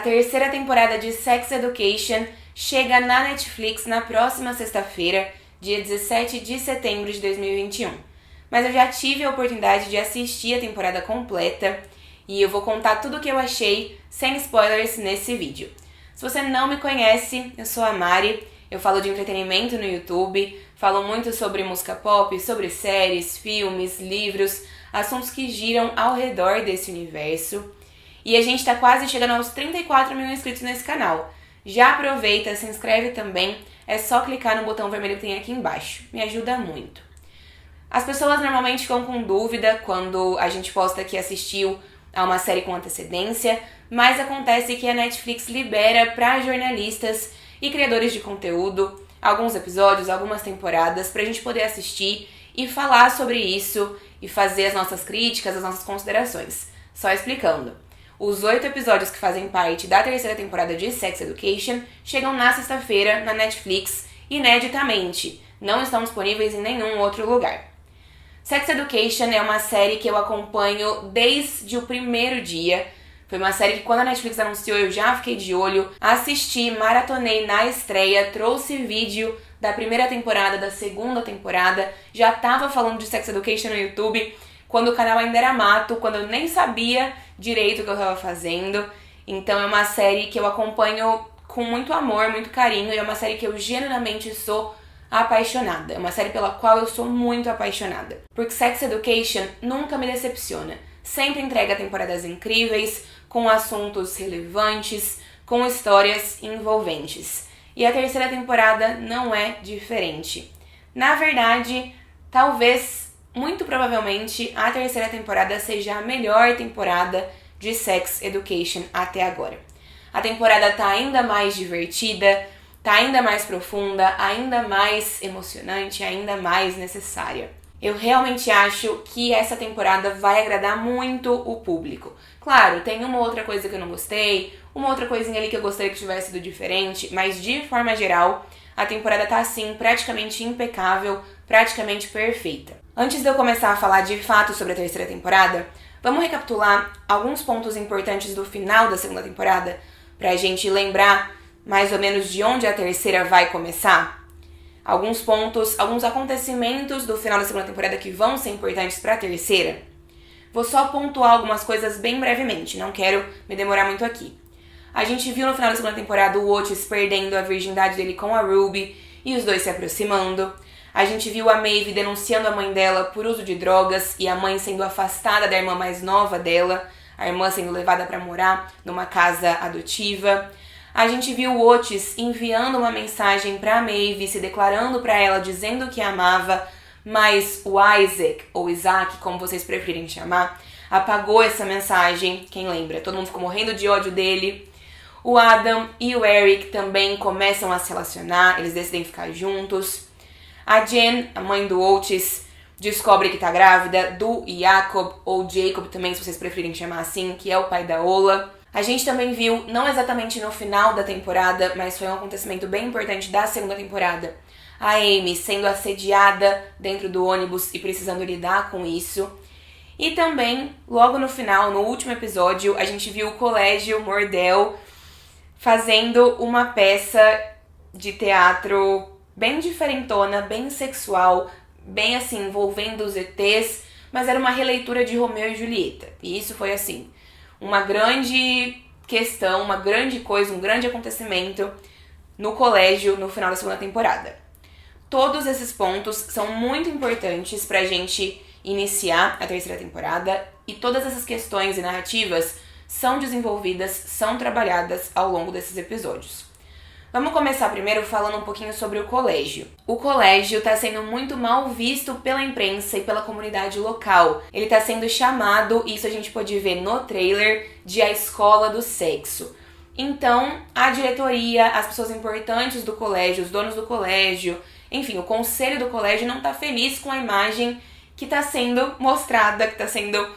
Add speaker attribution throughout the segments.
Speaker 1: terceira temporada de Sex Education chega na Netflix na próxima sexta-feira, dia 17 de setembro de 2021. Mas eu já tive a oportunidade de assistir a temporada completa e eu vou contar tudo o que eu achei, sem spoilers, nesse vídeo. Se você não me conhece, eu sou a Mari, eu falo de entretenimento no YouTube, falo muito sobre música pop, sobre séries, filmes, livros, assuntos que giram ao redor desse universo. E a gente tá quase chegando aos 34 mil inscritos nesse canal. Já aproveita, se inscreve também, é só clicar no botão vermelho que tem aqui embaixo, me ajuda muito. As pessoas normalmente ficam com dúvida quando a gente posta que assistiu a uma série com antecedência, mas acontece que a Netflix libera para jornalistas e criadores de conteúdo alguns episódios, algumas temporadas, pra gente poder assistir e falar sobre isso e fazer as nossas críticas, as nossas considerações. Só explicando. Os 8 episódios que fazem parte da terceira temporada de Sex Education chegam na sexta-feira na Netflix ineditamente. Não estão disponíveis em nenhum outro lugar. Sex Education é uma série que eu acompanho desde o primeiro dia. Foi uma série que quando a Netflix anunciou eu já fiquei de olho, assisti, maratonei na estreia, trouxe vídeo da primeira temporada, da segunda temporada, já tava falando de Sex Education no YouTube quando o canal ainda era mato, quando eu nem sabia direito o que eu tava fazendo. Então é uma série que eu acompanho com muito amor, muito carinho, e é uma série que eu genuinamente sou apaixonada. É uma série pela qual eu sou muito apaixonada. Porque Sex Education nunca me decepciona. Sempre entrega temporadas incríveis, com assuntos relevantes, com histórias envolventes. E a terceira temporada não é diferente. Na verdade, talvez, muito provavelmente, a terceira temporada seja a melhor temporada de Sex Education até agora. A temporada tá ainda mais divertida, tá ainda mais profunda, ainda mais emocionante, ainda mais necessária. Eu realmente acho que essa temporada vai agradar muito o público. Claro, tem uma outra coisa que eu não gostei, uma outra coisinha ali que eu gostaria que tivesse sido diferente, mas de forma geral, a temporada tá assim praticamente impecável, praticamente perfeita. Antes de eu começar a falar de fato sobre a terceira temporada, vamos recapitular alguns pontos importantes do final da segunda temporada, pra gente lembrar mais ou menos de onde a terceira vai começar. Alguns pontos, alguns acontecimentos do final da segunda temporada que vão ser importantes pra terceira. Vou só pontuar algumas coisas bem brevemente, não quero me demorar muito aqui. A gente viu no final da segunda temporada o Otis perdendo a virgindade dele com a Ruby e os dois se aproximando. A gente viu a Maeve denunciando a mãe dela por uso de drogas e a mãe sendo afastada da irmã mais nova dela, a irmã sendo levada para morar numa casa adotiva. A gente viu o Otis enviando uma mensagem para a Maeve, se declarando para ela, dizendo que a amava, mas o Isaac, ou Isaac, como vocês preferirem chamar, apagou essa mensagem. Quem lembra? Todo mundo ficou morrendo de ódio dele. O Adam e o Eric também começam a se relacionar, eles decidem ficar juntos. A Jen, a mãe do Otis, descobre que tá grávida do Jacob, ou Jacob também, se vocês preferirem chamar assim, que é o pai da Ola. A gente também viu, não exatamente no final da temporada, mas foi um acontecimento bem importante da segunda temporada, a Amy sendo assediada dentro do ônibus e precisando lidar com isso. E também, logo no final, no último episódio, a gente viu o Colégio Mordell fazendo uma peça de teatro bem diferentona, bem sexual, bem assim, envolvendo os ETs, mas era uma releitura de Romeu e Julieta. E isso foi assim, uma grande questão, uma grande coisa, um grande acontecimento no colégio no final da segunda temporada. Todos esses pontos são muito importantes pra gente iniciar a terceira temporada e todas essas questões e narrativas são desenvolvidas, são trabalhadas ao longo desses episódios. Vamos começar primeiro falando um pouquinho sobre o colégio. O colégio está sendo muito mal visto pela imprensa e pela comunidade local. Ele está sendo chamado, isso a gente pode ver no trailer, de a escola do sexo. Então, a diretoria, as pessoas importantes do colégio, os donos do colégio, enfim, o conselho do colégio não está feliz com a imagem que está sendo mostrada, que está sendo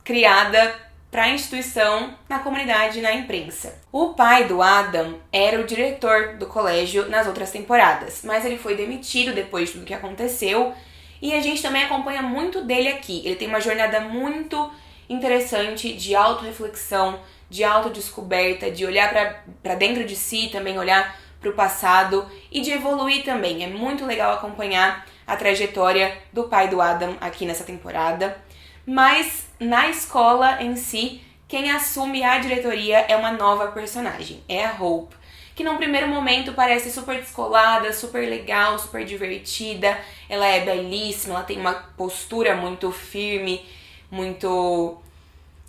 Speaker 1: criada para a instituição, na comunidade e na imprensa. O pai do Adam era o diretor do colégio nas outras temporadas, mas ele foi demitido depois de tudo que aconteceu e a gente também acompanha muito dele aqui. Ele tem uma jornada muito interessante de autorreflexão, de autodescoberta, de olhar para dentro de si, também olhar para o passado e de evoluir também. É muito legal acompanhar a trajetória do pai do Adam aqui nessa temporada. Mas na escola em si, quem assume a diretoria é uma nova personagem, é a Hope, que num primeiro momento parece super descolada, super legal, super divertida. Ela é belíssima, ela tem uma postura muito firme, muito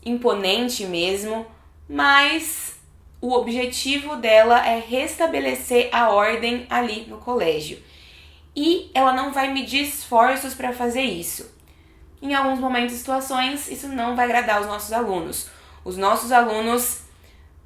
Speaker 1: imponente mesmo, mas o objetivo dela é restabelecer a ordem ali no colégio. E ela não vai medir esforços para fazer isso. Em alguns momentos e situações, isso não vai agradar os nossos alunos. Os nossos alunos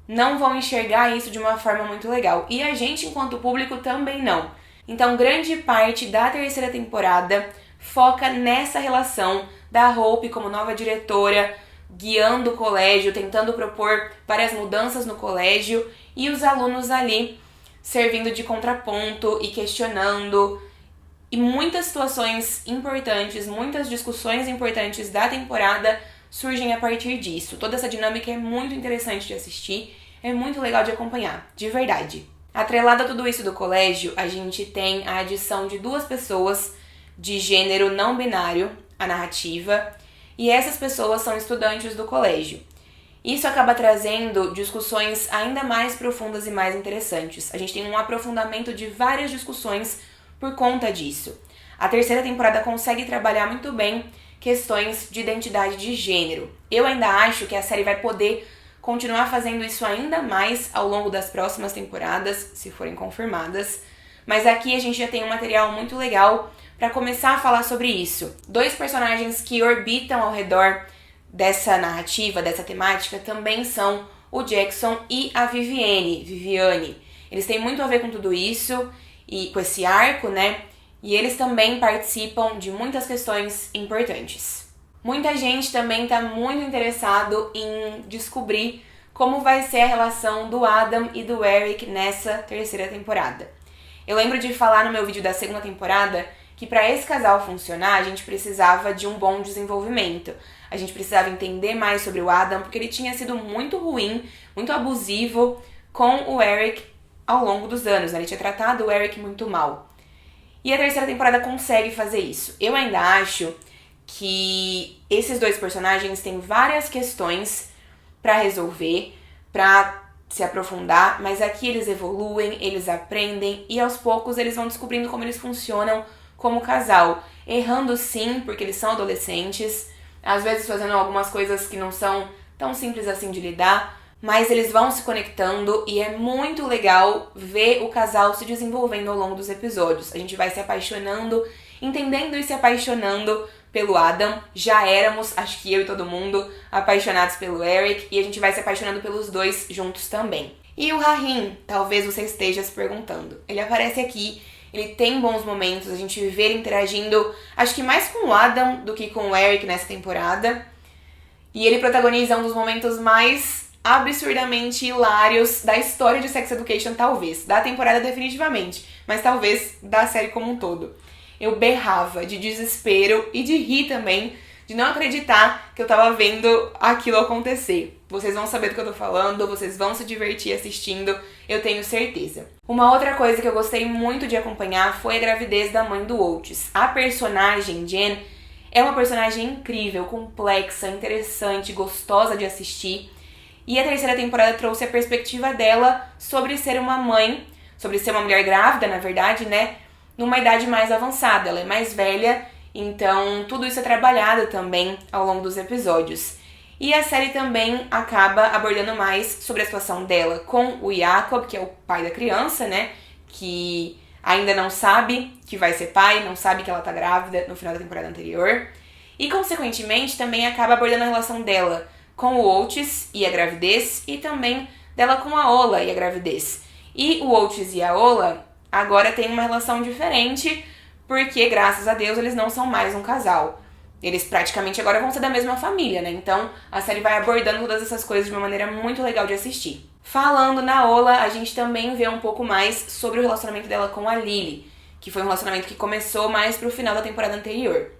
Speaker 1: não vão enxergar isso de uma forma muito legal. E a gente, enquanto público, também não. Então, grande parte da terceira temporada foca nessa relação da Hope como nova diretora, guiando o colégio, tentando propor várias mudanças no colégio, e os alunos ali servindo de contraponto e questionando. E muitas situações importantes, muitas discussões importantes da temporada surgem a partir disso. Toda essa dinâmica é muito interessante de assistir, é muito legal de acompanhar, de verdade. Atrelado a tudo isso do colégio, a gente tem a adição de 2 pessoas de gênero não binário à narrativa, e essas pessoas são estudantes do colégio. Isso acaba trazendo discussões ainda mais profundas e mais interessantes. A gente tem um aprofundamento de várias discussões por conta disso. A terceira temporada consegue trabalhar muito bem questões de identidade de gênero. Eu ainda acho que a série vai poder continuar fazendo isso ainda mais ao longo das próximas temporadas, se forem confirmadas, mas aqui a gente já tem um material muito legal para começar a falar sobre isso. 2 personagens que orbitam ao redor dessa narrativa, dessa temática, também são o Jackson e a Viviane. Eles têm muito a ver com tudo isso e com esse arco, né? E eles também participam de muitas questões importantes. Muita gente também está muito interessado em descobrir como vai ser a relação do Adam e do Eric nessa terceira temporada. Eu lembro de falar no meu vídeo da segunda temporada que para esse casal funcionar, a gente precisava de um bom desenvolvimento. A gente precisava entender mais sobre o Adam, porque ele tinha sido muito ruim, muito abusivo com o Eric ao longo dos anos, né? Ele tinha tratado o Eric muito mal. E a terceira temporada consegue fazer isso. Eu ainda acho que esses 2 personagens têm várias questões pra resolver, pra se aprofundar, mas aqui eles evoluem, eles aprendem e aos poucos eles vão descobrindo como eles funcionam como casal. Errando sim, porque eles são adolescentes, às vezes fazendo algumas coisas que não são tão simples assim de lidar, mas eles vão se conectando e é muito legal ver o casal se desenvolvendo ao longo dos episódios. A gente vai se apaixonando, entendendo e se apaixonando pelo Adam. Já éramos, acho que eu e todo mundo, apaixonados pelo Eric, e a gente vai se apaixonando pelos 2 juntos também. E o Rahim, talvez você esteja se perguntando. Ele aparece aqui, ele tem bons momentos, a gente vê ele interagindo, acho que mais com o Adam do que com o Eric nessa temporada. E ele protagoniza um dos momentos mais absurdamente hilários da história de Sex Education, talvez. Da temporada definitivamente, mas talvez da série como um todo. Eu berrava de desespero e de rir também, de não acreditar que eu tava vendo aquilo acontecer. Vocês vão saber do que eu tô falando, vocês vão se divertir assistindo, eu tenho certeza. Uma outra coisa que eu gostei muito de acompanhar foi a gravidez da mãe do Otis. A personagem, Jen, é uma personagem incrível, complexa, interessante, gostosa de assistir. E a terceira temporada trouxe a perspectiva dela sobre ser uma mãe, sobre ser uma mulher grávida, na verdade, né? Numa idade mais avançada, ela é mais velha, então tudo isso é trabalhado também ao longo dos episódios. E a série também acaba abordando mais sobre a situação dela com o Jacob, que é o pai da criança, né? Que ainda não sabe que vai ser pai, não sabe que ela tá grávida no final da temporada anterior. E, consequentemente, também acaba abordando a relação dela com o Otis e a gravidez, e também dela com a Ola e a gravidez. E o Otis e a Ola agora têm uma relação diferente, porque, graças a Deus, eles não são mais um casal. Eles praticamente agora vão ser da mesma família, né? Então, a série vai abordando todas essas coisas de uma maneira muito legal de assistir. Falando na Ola, a gente também vê um pouco mais sobre o relacionamento dela com a Lily, que foi um relacionamento que começou mais pro final da temporada anterior.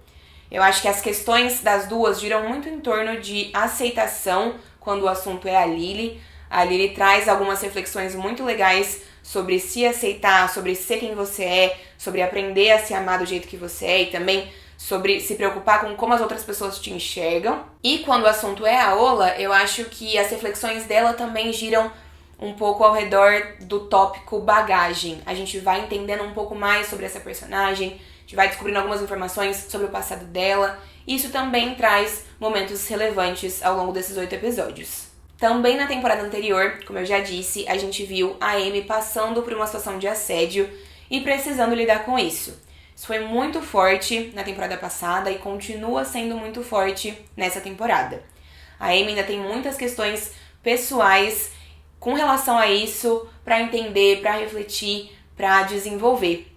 Speaker 1: Eu acho que as questões das duas giram muito em torno de aceitação quando o assunto é a Lily. A Lily traz algumas reflexões muito legais sobre se aceitar, sobre ser quem você é, sobre aprender a se amar do jeito que você é e também sobre se preocupar com como as outras pessoas te enxergam. E quando o assunto é a Ola, eu acho que as reflexões dela também giram um pouco ao redor do tópico bagagem. A gente vai entendendo um pouco mais sobre essa personagem, a gente vai descobrindo algumas informações sobre o passado dela. Isso também traz momentos relevantes ao longo desses 8 episódios. Também na temporada anterior, como eu já disse, a gente viu a Amy passando por uma situação de assédio e precisando lidar com isso. Isso foi muito forte na temporada passada e continua sendo muito forte nessa temporada. A Amy ainda tem muitas questões pessoais com relação a isso para entender, para refletir, para desenvolver.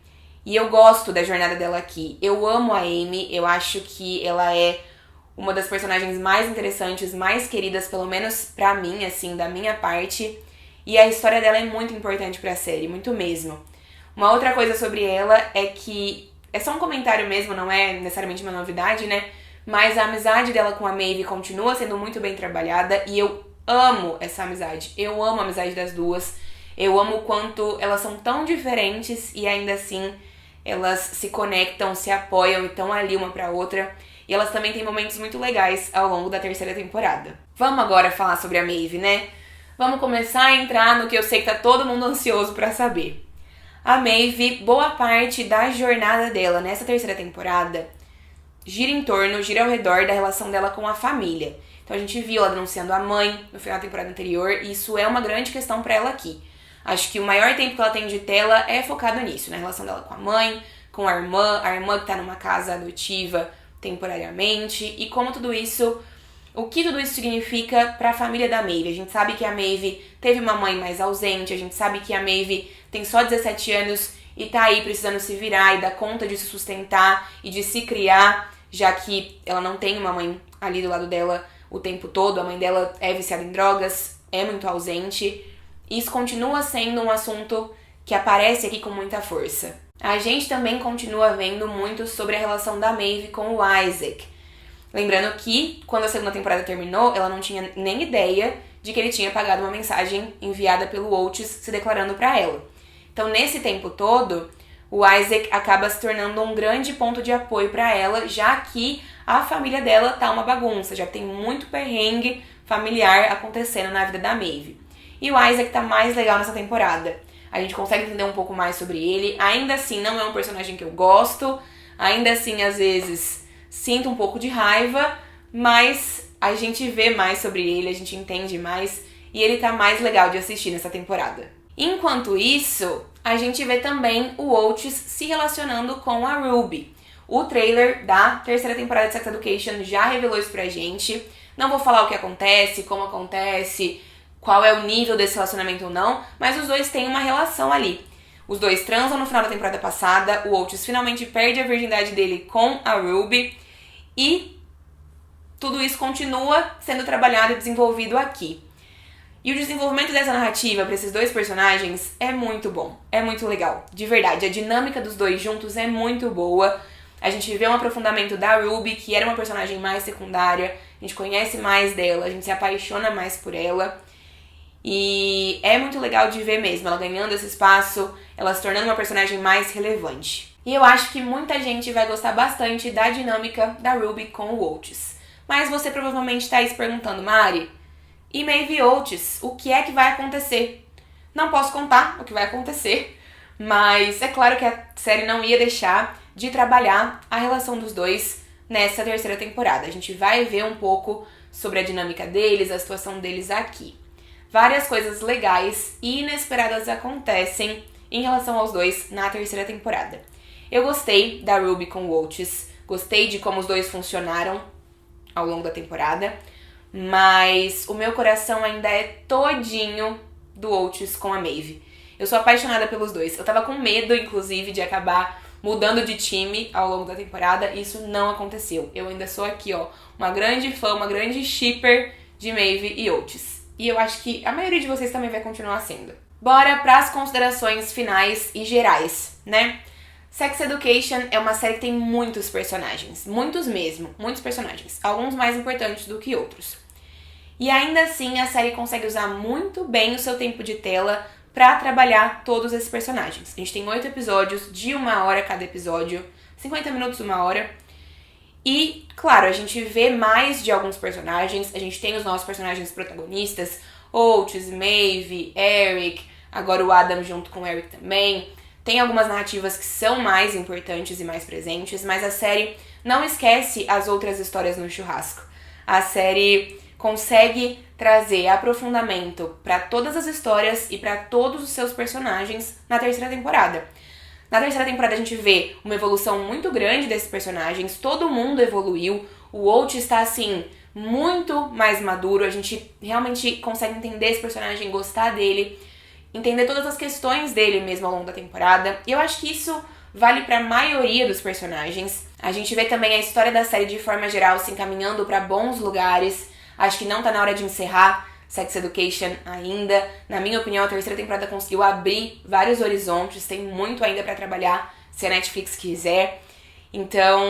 Speaker 1: E eu gosto da jornada dela aqui. Eu amo a Amy, eu acho que ela é uma das personagens mais interessantes, mais queridas, pelo menos pra mim, assim, da minha parte. E a história dela é muito importante pra série, muito mesmo. Uma outra coisa sobre ela é que, é só um comentário mesmo, não é necessariamente uma novidade, né? Mas a amizade dela com a Maeve continua sendo muito bem trabalhada e eu amo essa amizade. Eu amo a amizade das duas. Eu amo o quanto elas são tão diferentes e ainda assim elas se conectam, se apoiam e estão ali uma pra outra. E elas também têm momentos muito legais ao longo da terceira temporada. Vamos agora falar sobre a Maeve, né? Vamos começar a entrar no que eu sei que tá todo mundo ansioso pra saber. A Maeve, boa parte da jornada dela nessa terceira temporada gira ao redor da relação dela com a família. Então a gente viu ela denunciando a mãe no final da temporada anterior e isso é uma grande questão pra ela aqui. Acho que o maior tempo que ela tem de tela é focado nisso, na relação dela com a mãe, com a irmã que tá numa casa adotiva temporariamente, e como tudo isso, o que tudo isso significa para a família da Maeve. A gente sabe que a Maeve teve uma mãe mais ausente, a gente sabe que a Maeve tem só 17 anos e tá aí precisando se virar e dar conta de se sustentar e de se criar, já que ela não tem uma mãe ali do lado dela o tempo todo, a mãe dela é viciada em drogas, é muito ausente. Isso continua sendo um assunto que aparece aqui com muita força. A gente também continua vendo muito sobre a relação da Maeve com o Isaac. Lembrando que, quando a segunda temporada terminou, ela não tinha nem ideia de que ele tinha apagado uma mensagem enviada pelo Otis se declarando pra ela. Então, nesse tempo todo, o Isaac acaba se tornando um grande ponto de apoio pra ela, já que a família dela tá uma bagunça, já tem muito perrengue familiar acontecendo na vida da Maeve. E o Isaac tá mais legal nessa temporada. A gente consegue entender um pouco mais sobre ele. Ainda assim, não é um personagem que eu gosto. Ainda assim, às vezes, sinto um pouco de raiva. Mas a gente vê mais sobre ele, a gente entende mais. E ele tá mais legal de assistir nessa temporada. Enquanto isso, a gente vê também o Otis se relacionando com a Ruby. O trailer da terceira temporada de Sex Education já revelou isso pra gente. Não vou falar o que acontece, como acontece, qual é o nível desse relacionamento ou não, mas os dois têm uma relação ali. Os dois transam no final da temporada passada, o Otis finalmente perde a virgindade dele com a Ruby e tudo isso continua sendo trabalhado e desenvolvido aqui. E o desenvolvimento dessa narrativa para esses dois personagens é muito bom, é muito legal, de verdade. A dinâmica dos dois juntos é muito boa. A gente vê um aprofundamento da Ruby, que era uma personagem mais secundária, a gente conhece mais dela, a gente se apaixona mais por ela. E é muito legal de ver mesmo, ela ganhando esse espaço, ela se tornando uma personagem mais relevante. E eu acho que muita gente vai gostar bastante da dinâmica da Ruby com o Otis. Mas você provavelmente está aí se perguntando, Mari, e Maeve e Otis, o que é que vai acontecer? Não posso contar o que vai acontecer, mas é claro que a série não ia deixar de trabalhar a relação dos dois nessa terceira temporada. A gente vai ver um pouco sobre a dinâmica deles, a situação deles aqui. Várias coisas legais e inesperadas acontecem em relação aos dois na terceira temporada. Eu gostei da Ruby com o Otis, gostei de como os dois funcionaram ao longo da temporada, mas o meu coração ainda é todinho do Otis com a Maeve. Eu sou apaixonada pelos dois. Eu tava com medo, inclusive, de acabar mudando de time ao longo da temporada, e isso não aconteceu. Eu ainda sou aqui, ó, uma grande fã, uma grande shipper de Maeve e Otis. E eu acho que a maioria de vocês também vai continuar sendo. Bora pras considerações finais e gerais, né? Sex Education é uma série que tem muitos personagens. Muitos mesmo, muitos personagens. Alguns mais importantes do que outros. E ainda assim, a série consegue usar muito bem o seu tempo de tela pra trabalhar todos esses personagens. A gente tem 8 episódios, de 1 hora cada episódio, 50 minutos, 1 hora. E, claro, a gente vê mais de alguns personagens, a gente tem os nossos personagens protagonistas, Otis, Maeve, Eric, agora o Adam junto com o Eric também. Tem algumas narrativas que são mais importantes e mais presentes, mas a série não esquece as outras histórias no churrasco. A série consegue trazer aprofundamento para todas as histórias e para todos os seus personagens na terceira temporada. Na terceira temporada a gente vê uma evolução muito grande desses personagens, todo mundo evoluiu, o Otis está assim, muito mais maduro, a gente realmente consegue entender esse personagem, gostar dele, entender todas as questões dele mesmo ao longo da temporada, e eu acho que isso vale para a maioria dos personagens. A gente vê também a história da série de forma geral se encaminhando para bons lugares, acho que não tá na hora de encerrar Sex Education ainda. Na minha opinião, a terceira temporada conseguiu abrir vários horizontes, tem muito ainda pra trabalhar se a Netflix quiser. Então,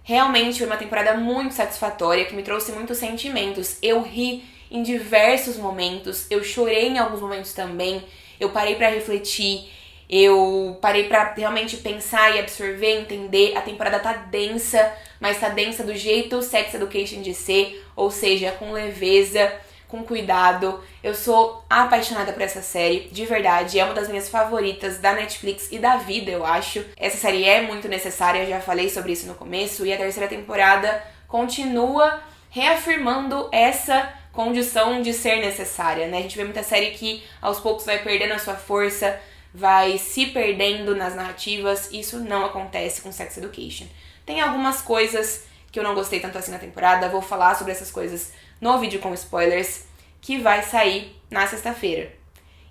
Speaker 1: realmente foi uma temporada muito satisfatória, que me trouxe muitos sentimentos. Eu ri em diversos momentos, eu chorei em alguns momentos também, eu parei pra refletir, eu parei pra realmente pensar e absorver, entender. A temporada tá densa, mas tá densa do jeito Sex Education de ser, ou seja, com leveza, com cuidado. Eu sou apaixonada por essa série, de verdade, é uma das minhas favoritas da Netflix e da vida, eu acho. Essa série é muito necessária, já falei sobre isso no começo, e a terceira temporada continua reafirmando essa condição de ser necessária, né? A gente vê muita série que aos poucos vai perdendo a sua força, vai se perdendo nas narrativas. Isso não acontece com Sex Education. Tem algumas coisas que eu não gostei tanto assim na temporada, vou falar sobre essas coisas no vídeo com spoilers, que vai sair na sexta-feira.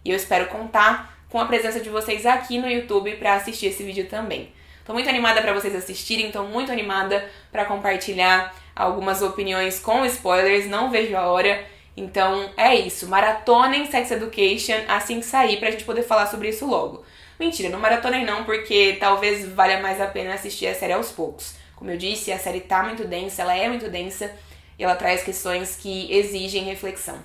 Speaker 1: E eu espero contar com a presença de vocês aqui no YouTube pra assistir esse vídeo também. Tô muito animada pra vocês assistirem, tô muito animada pra compartilhar algumas opiniões com spoilers, não vejo a hora. Então é isso, maratonem Sex Education assim que sair pra gente poder falar sobre isso logo. Mentira, não maratonem não, porque talvez valha mais a pena assistir a série aos poucos. Como eu disse, a série tá muito densa, ela é muito densa, e ela traz questões que exigem reflexão.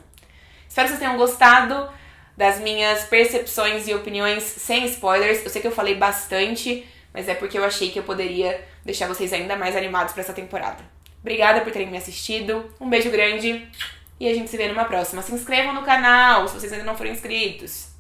Speaker 1: Espero que vocês tenham gostado das minhas percepções e opiniões sem spoilers. Eu sei que eu falei bastante, mas é porque eu achei que eu poderia deixar vocês ainda mais animados para essa temporada. Obrigada por terem me assistido, um beijo grande e a gente se vê numa próxima. Se inscrevam no canal se vocês ainda não forem inscritos.